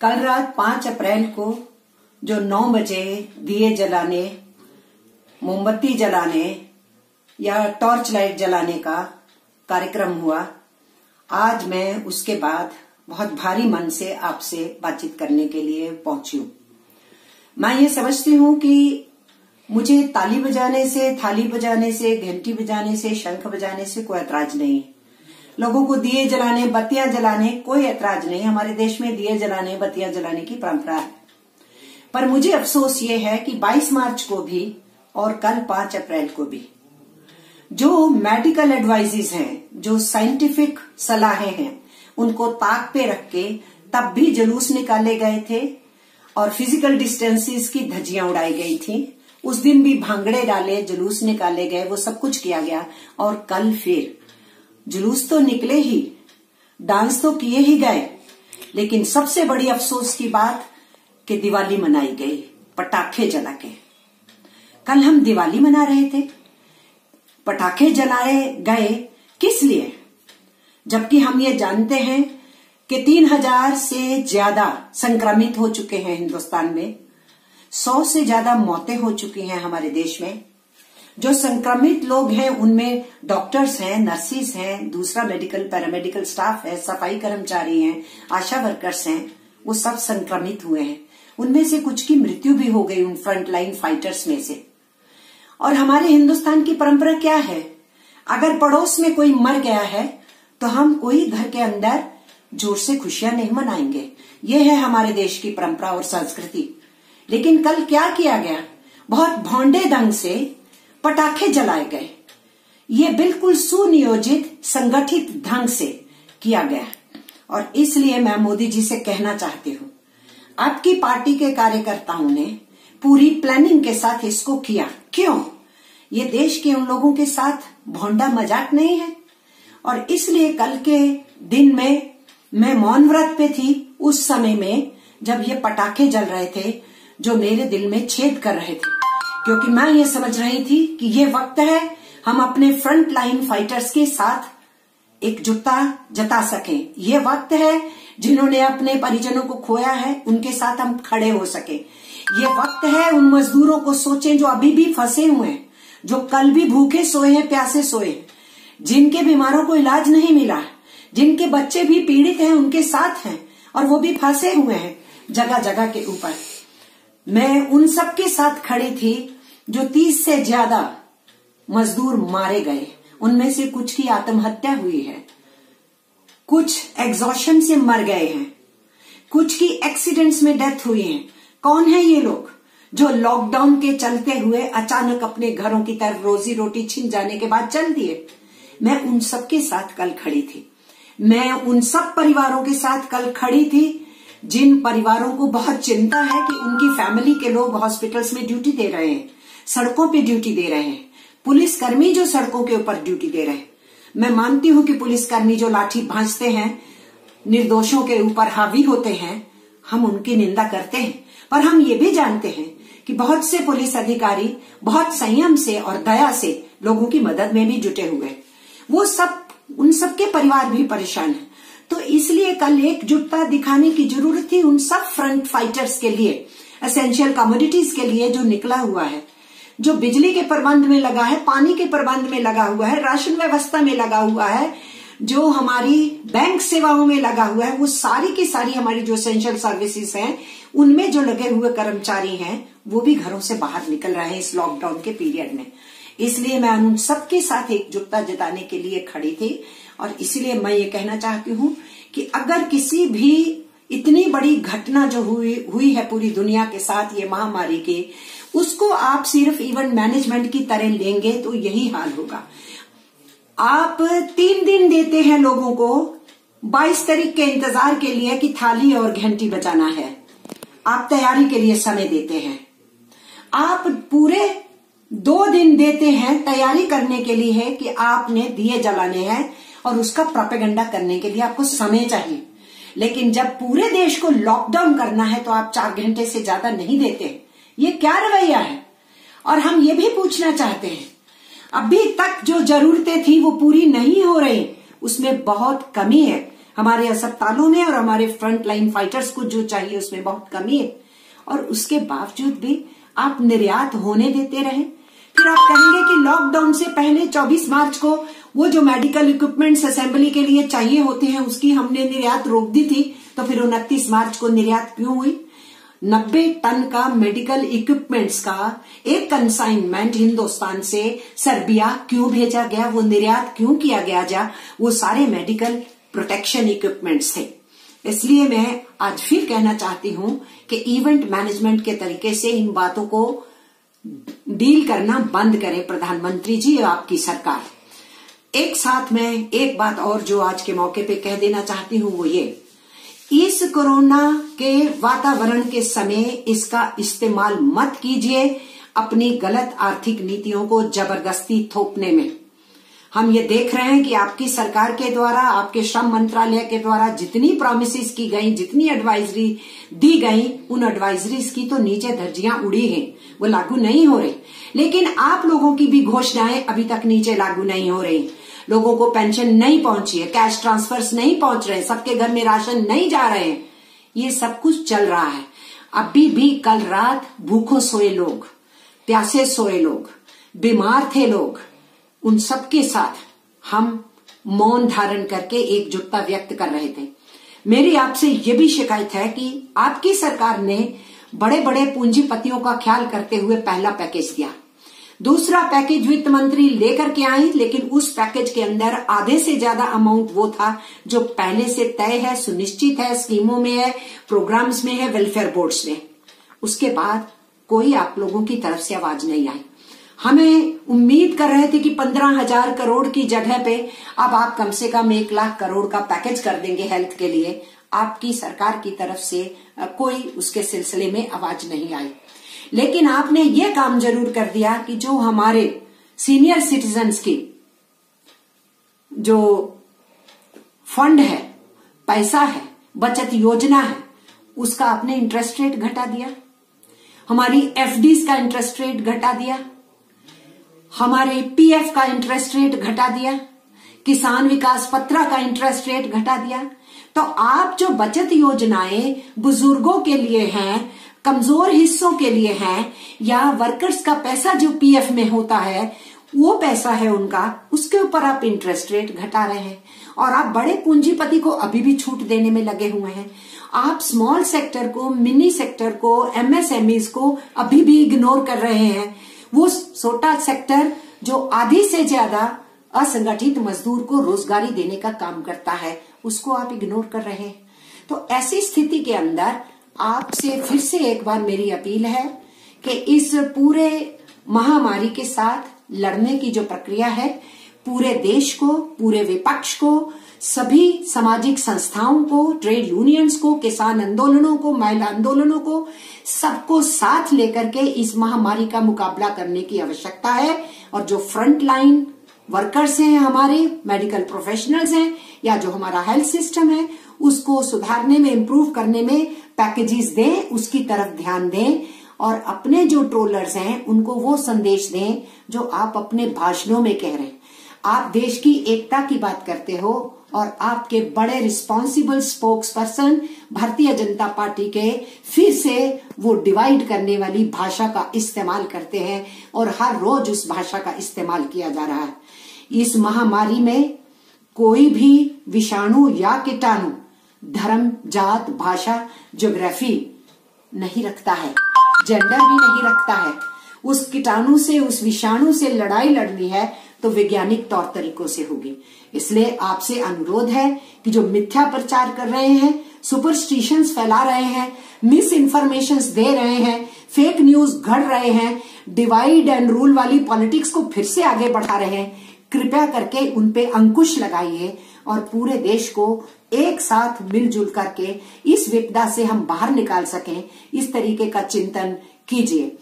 कल रात 5 अप्रैल को जो 9 बजे दिए जलाने, मोमबत्ती जलाने या टॉर्च लाइट जलाने का कार्यक्रम हुआ, आज मैं उसके बाद बहुत भारी मन से आपसे बातचीत करने के लिए पहुंची हूं। मैं ये समझती हूं कि मुझे ताली बजाने से, थाली बजाने से, घंटी बजाने से, शंख बजाने से कोई ऐतराज नहीं है। लोगों को दिए जलाने, बत्तियां जलाने कोई ऐतराज नहीं। हमारे देश में दिए जलाने, बत्तियां जलाने की परंपरा है। पर मुझे अफसोस ये है कि 22 मार्च को भी और कल 5 अप्रैल को भी जो मेडिकल एडवाइजेस हैं, जो साइंटिफिक सलाहें हैं, उनको ताक पे रख के तब भी जुलूस निकाले गए थे और फिजिकल डिस्टेंसेस की धज्जियां उड़ाई गई थी। उस दिन भी भांगड़े डाले, जुलूस निकाले गए, वो सब कुछ किया गया। और कल फिर जुलूस तो निकले ही, डांस तो किए ही गए, लेकिन सबसे बड़ी अफसोस की बात कि दिवाली मनाई गई पटाखे जला के। कल हम दिवाली मना रहे थे, पटाखे जलाए गए किस लिए? जबकि हम ये जानते हैं कि 3000 से ज्यादा संक्रमित हो चुके हैं हिंदुस्तान में, 100 से ज्यादा मौतें हो चुकी हैं हमारे देश में। जो संक्रमित लोग हैं उनमें डॉक्टर्स हैं, नर्सिस हैं, दूसरा मेडिकल पैरामेडिकल स्टाफ है, सफाई कर्मचारी हैं, आशा वर्कर्स हैं, वो सब संक्रमित हुए हैं। उनमें से कुछ की मृत्यु भी हो गई, उन फ्रंटलाइन फाइटर्स में से। और हमारे हिंदुस्तान की परंपरा क्या है? अगर पड़ोस में कोई मर गया है तो हम कोई घर के अंदर जोर से खुशियां नहीं मनाएंगे। ये है हमारे देश की परंपरा और संस्कृति। लेकिन कल क्या किया गया? बहुत भौंडे ढंग से पटाखे जलाए गए। ये बिल्कुल सुनियोजित, संगठित ढंग से किया गया। और इसलिए मैं मोदी जी से कहना चाहती हूँ, आपकी पार्टी के कार्यकर्ताओं ने पूरी प्लानिंग के साथ इसको किया। क्यों? ये देश के उन लोगों के साथ भौंडा मजाक नहीं है। और इसलिए कल के दिन में मैं मौन व्रत पे थी, उस समय में जब ये पटाखे जल रहे थे जो मेरे दिल में छेद कर रहे थे, क्योंकि मैं ये समझ रही थी कि ये वक्त है हम अपने फ्रंट लाइन फाइटर्स के साथ एकजुटता जता सकें। ये वक्त है जिन्होंने अपने परिजनों को खोया है, उनके साथ हम खड़े हो सके। ये वक्त है उन मजदूरों को सोचें जो अभी भी फंसे हुए हैं, जो कल भी भूखे सोए हैं, प्यासे सोए हैं, जिनके बीमारों को इलाज नहीं मिला, जिनके बच्चे भी पीड़ित हैं, उनके साथ हैं और वो भी फंसे हुए हैं जगह जगह के ऊपर। मैं उन सब के साथ खड़ी थी जो 30 से ज्यादा मजदूर मारे गए। उनमें से कुछ की आत्महत्या हुई है, कुछ एग्जॉशन से मर गए हैं, कुछ की एक्सीडेंट्स में डेथ हुई है। कौन है ये लोग जो लॉकडाउन के चलते हुए अचानक अपने घरों की तरफ रोजी रोटी छिन जाने के बाद चल दिए? मैं उन सब के साथ कल खड़ी थी। मैं उन सब परिवारों के साथ कल खड़ी थी जिन परिवारों को बहुत चिंता है कि उनकी फैमिली के लोग हॉस्पिटल्स में ड्यूटी दे रहे हैं, सड़कों पे ड्यूटी दे रहे हैं, पुलिसकर्मी जो सड़कों के ऊपर ड्यूटी दे रहे हैं। मैं मानती हूं कि पुलिसकर्मी जो लाठी भांजते हैं, निर्दोषों के ऊपर हावी होते हैं, हम उनकी निंदा करते हैं। पर हम ये भी जानते हैं कि बहुत से पुलिस अधिकारी बहुत संयम से और दया से लोगों की मदद में भी जुटे हुए हैं। वो सब, उन सबके परिवार भी परेशान हैं। तो इसलिए कल एकजुटता दिखाने की जरूरत थी उन सब फ्रंट फाइटर्स के लिए, एसेंशियल कमोडिटीज के लिए जो निकला हुआ है, जो बिजली के प्रबंध में लगा है, पानी के प्रबंध में लगा हुआ है, राशन व्यवस्था में लगा हुआ है, जो हमारी बैंक सेवाओं में लगा हुआ है, वो सारी की सारी हमारी जो एसेंशियल सर्विसेज हैं उनमें जो लगे हुए कर्मचारी हैं वो भी घरों से बाहर निकल रहे हैं इस लॉकडाउन के पीरियड में। इसलिए मैं उन सबके साथ एकजुटता जताने के लिए खड़ी थी। और इसलिए मैं ये कहना चाहती हूँ कि अगर किसी भी इतनी बड़ी घटना जो हुई है पूरी दुनिया के साथ ये महामारी के, उसको आप सिर्फ इवेंट मैनेजमेंट की तरह लेंगे तो यही हाल होगा। आप 3 दिन देते हैं लोगों को 22 तारीख के इंतजार के लिए कि थाली और घंटी बजाना है। आप तैयारी के लिए समय देते हैं। आप पूरे 2 दिन देते हैं तैयारी करने के लिए है कि आपने दिए जलाने हैं और उसका प्रोपेगेंडा करने के लिए आपको समय चाहिए। लेकिन जब पूरे देश को लॉकडाउन करना है तो आप 4 घंटे से ज्यादा नहीं देते। ये क्या रवैया है? और हम ये भी पूछना चाहते हैं, अभी तक जो जरूरतें थी वो पूरी नहीं हो रही, उसमें बहुत कमी है। हमारे अस्पतालों में और हमारे फ्रंट लाइन फाइटर्स को जो चाहिए उसमें बहुत कमी है, और उसके बावजूद भी आप निर्यात होने देते रहे। फिर आप कहेंगे कि लॉकडाउन से पहले 24 मार्च को वो जो मेडिकल इक्विपमेंट्स असेंबली के लिए चाहिए होते हैं उसकी हमने निर्यात रोक दी थी, तो फिर 29 मार्च को निर्यात क्यों हुई? 90 टन का मेडिकल इक्विपमेंट्स का एक कंसाइनमेंट हिंदुस्तान से सर्बिया क्यों भेजा गया, वो निर्यात क्यों किया गया? वो सारे मेडिकल प्रोटेक्शन इक्विपमेंट्स थे। इसलिए मैं आज फिर कहना चाहती हूं कि इवेंट मैनेजमेंट के तरीके से इन बातों को डील करना बंद करें प्रधानमंत्री जी और आपकी सरकार। एक साथ मैं एक बात और जो आज के मौके पे कह देना चाहती हूं वो ये, इस कोरोना के वातावरण के समय इसका इस्तेमाल मत कीजिए अपनी गलत आर्थिक नीतियों को जबरदस्ती थोपने में। हम ये देख रहे हैं कि आपकी सरकार के द्वारा, आपके श्रम मंत्रालय के द्वारा जितनी प्रॉमिसेस की गई, जितनी एडवाइजरी दी गई, उन एडवाइजरीज की तो नीचे धज्जियां उड़ी हैं, वो लागू नहीं हो रही। लेकिन आप लोगों की भी घोषणाएं अभी तक नीचे लागू नहीं हो रही। लोगों को पेंशन नहीं पहुंची है, कैश ट्रांसफर्स नहीं पहुंच रहे, सबके घर में राशन नहीं जा रहे हैं, ये सब कुछ चल रहा है। अभी भी कल रात भूखों सोए लोग, प्यासे सोए लोग, बीमार थे लोग, उन सबके साथ हम मौन धारण करके एकजुटता व्यक्त कर रहे थे। मेरी आपसे ये भी शिकायत है कि आपकी सरकार ने बड़े बड़े पूंजीपतियों का ख्याल करते हुए पहला पैकेज दिया, दूसरा पैकेज वित्त मंत्री लेकर के आई, लेकिन उस पैकेज के अंदर आधे से ज्यादा अमाउंट वो था जो पहले से तय है, सुनिश्चित है, स्कीमों में है, प्रोग्राम्स में है, वेलफेयर बोर्ड्स में। उसके बाद कोई आप लोगों की तरफ से आवाज नहीं आई। हमें उम्मीद कर रहे थे कि 15,000 करोड़ की जगह पे अब आप कम से कम 1 लाख करोड़ का पैकेज कर देंगे हेल्थ के लिए। आपकी सरकार की तरफ से कोई उसके सिलसिले में आवाज नहीं आई। लेकिन आपने ये काम जरूर कर दिया कि जो हमारे सीनियर सिटीजन्स की जो फंड है, पैसा है, बचत योजना है, उसका आपने इंटरेस्ट रेट घटा दिया, हमारी एफडीज का इंटरेस्ट रेट घटा दिया, हमारे पीएफ का इंटरेस्ट रेट घटा दिया, किसान विकास पत्र का इंटरेस्ट रेट घटा दिया। तो आप जो बचत योजनाएं बुजुर्गों के लिए हैं, कमजोर हिस्सों के लिए हैं, या वर्कर्स का पैसा जो पीएफ में होता है वो पैसा है उनका, उसके ऊपर आप इंटरेस्ट रेट घटा रहे हैं। और आप बड़े पूंजीपति को अभी भी छूट देने में लगे हुए हैं। आप स्मॉल सेक्टर को, मिनी सेक्टर को, एमएसएमईज को अभी भी इग्नोर कर रहे हैं। वो छोटा सेक्टर जो आधी से ज्यादा असंगठित मजदूर को रोजगारी देने का काम करता है, उसको आप इग्नोर कर रहे हैं। तो ऐसी स्थिति के अंदर आपसे फिर से एक बार मेरी अपील है कि इस पूरे महामारी के साथ लड़ने की जो प्रक्रिया है, पूरे देश को, पूरे विपक्ष को, सभी सामाजिक संस्थाओं को, ट्रेड यूनियंस को, किसान आंदोलनों को, महिला आंदोलनों को, सबको साथ लेकर के इस महामारी का मुकाबला करने की आवश्यकता है। और जो फ्रंट लाइन वर्कर्स हैं, हमारे मेडिकल प्रोफेशनल्स हैं, या जो हमारा हेल्थ सिस्टम है, उसको सुधारने में, इम्प्रूव करने में पैकेजेस दें, उसकी तरफ ध्यान दें। और अपने जो ट्रोलर्स हैं उनको वो संदेश दें जो आप अपने भाषणों में कह रहे हैं। आप देश की एकता की बात करते हो और आपके बड़े responsible spokes person Bharatiya Janata party के फिर से वो डिवाइड करने वाली भाषा का इस्तेमाल करते हैं और हर रोज उस भाषा का इस्तेमाल किया जा रहा है। इस महामारी में कोई भी विषाणु या कीटाणु धर्म, जात, भाषा, ज्योग्राफी नहीं रखता है, जेंडर भी नहीं रखता है। उस कीटाणु से, उस विषाणु से लड़ाई लड़नी है तो वैज्ञानिक तौर तरीकों से होगी। इसलिए आपसे अनुरोध है कि जो मिथ्या प्रचार कर रहे हैं, सुपरस्टिशंस फैला रहे हैं, मिस इन्फॉर्मेशंस दे रहे हैं, फेक न्यूज गढ़ रहे हैं, डिवाइड एंड रूल वाली पॉलिटिक्स को फिर से आगे बढ़ा रहे हैं, कृपया करके उन पे अंकुश लगाइए और पूरे देश को एक साथ मिलजुल करके इस विपदा से हम बाहर निकाल सकें, इस तरीके का चिंतन कीजिए।